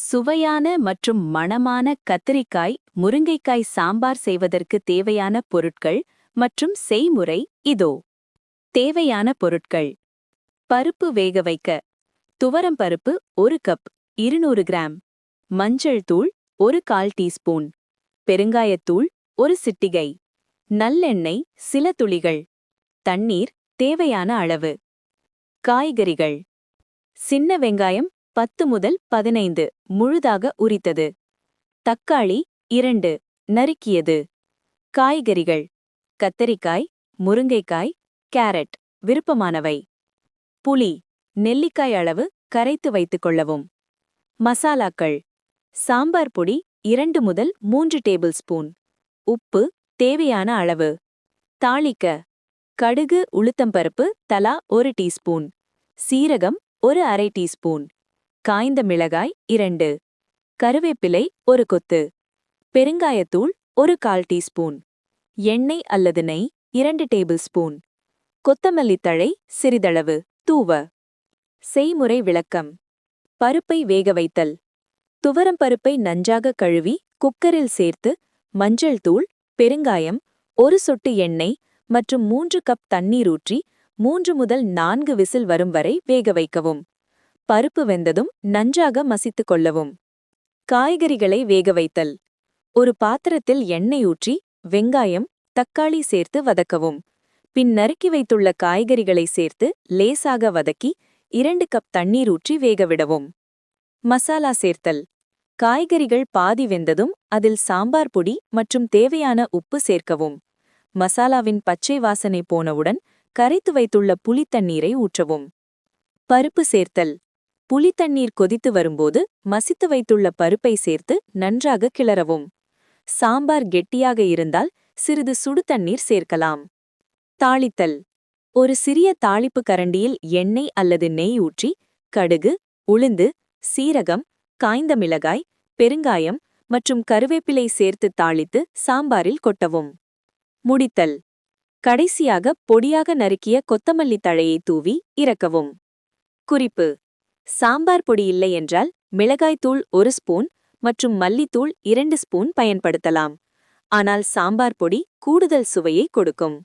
சுவையான மற்றும் மணமான கத்திரிக்காய் முருங்கைக்காய் சாம்பார் செய்வதற்கு தேவையான பொருட்கள் மற்றும் செய்முறை இதோ. தேவையான பொருட்கள்: பருப்பு வேக வைக்க துவரம் பருப்பு 1 கப் 200 கிராம், மஞ்சள் தூள் 1/4 டீஸ்பூன், பெருங்காயத்தூள் 1 சிட்டிகை, நல்லெண்ணெய் சில துளிகள், தண்ணீர் தேவையான அளவு. காய்கறிகள்: சின்ன வெங்காயம் 10 முதல் 15 முழுதாக உரித்தது, தக்காளி 2 நறுக்கியது. காய்கறிகள்: கத்தரிக்காய், முருங்கைக்காய், கேரட் விருப்பமானவை. புளி நெல்லிக்காய் அளவு கரைத்து வைத்துக் கொள்ளவும். மசாலாக்கள்: சாம்பார் பொடி 2 முதல் 3 டேபிள் ஸ்பூன், உப்பு தேவையான அளவு. தாளிக்க: கடுகு உளுத்தம்பருப்பு தலா 1 டீஸ்பூன், சீரகம் 1/2 டீஸ்பூன், காய்ந்த மிளகாய் 2, கருவேப்பிலை 1 கொத்து, பெருங்காயத்தூள் 1/4 டீஸ்பூன், எண்ணெய் அல்லது நெய் 2 டேபிள் ஸ்பூன், கொத்தமல்லி தழை சிறிதளவு தூவ. செய்முறை விளக்கம்: பருப்பை வேக வைத்தல். துவரம் பருப்பை நன்றாக கழுவி குக்கரில் சேர்த்து மஞ்சள் தூள், பெருங்காயம், 1 சொட்டு எண்ணெய் மற்றும் 3 கப் தண்ணீர் ஊற்றி 3 முதல் 4 விசில் வரும் வரை வேக வைக்கவும். பருப்பு வெந்ததும் நன்றாக மசித்துக் கொள்ளவும். காய்கறிகளை வேக வைத்தல். ஒரு பாத்திரத்தில் எண்ணெய் ஊற்றி வெங்காயம், தக்காளி சேர்த்து வதக்கவும். பின் நறுக்கி வைத்துள்ள காய்கறிகளை சேர்த்து லேசாக வதக்கி 2 கப் தண்ணீர் ஊற்றி வேகவிடவும். மசாலா சேர்த்தல். காய்கறிகள் பாதி வெந்ததும் அதில் சாம்பார் பொடி மற்றும் தேவையான உப்பு சேர்க்கவும். மசாலாவின் பச்சை வாசனை போனவுடன் கரைத்து வைத்துள்ள புளித்தண்ணீரை ஊற்றவும். பருப்பு சேர்த்தல். புளித்தண்ணீர் கொதித்து வரும்போது மசித்து வைத்துள்ள பருப்பை சேர்த்து நன்றாக கிளறவும். சாம்பார் கெட்டியாக இருந்தால் சிறிது சுடு தண்ணீர் சேர்க்கலாம். தாளித்தல். ஒரு சிறிய தாளிப்பு கரண்டியில் எண்ணெய் அல்லது நெய் ஊற்றி கடுகு, உளுந்து, சீரகம், காய்ந்த மிளகாய், பெருங்காயம் மற்றும் கருவேப்பிலை சேர்த்து தாளித்து சாம்பாரில் கொட்டவும். முடித்தல். கடைசியாக பொடியாக நறுக்கிய கொத்தமல்லி தழையை தூவி இறக்கவும். குறிப்பு: சாம்பார் பொடி இல்லை என்றால் மிளகாய்த்தூள் 1 ஸ்பூன் மற்றும் மல்லித்தூள் 2 ஸ்பூன் பயன்படுத்தலாம். ஆனால் சாம்பார் பொடி கூடுதல் சுவையை கொடுக்கும்.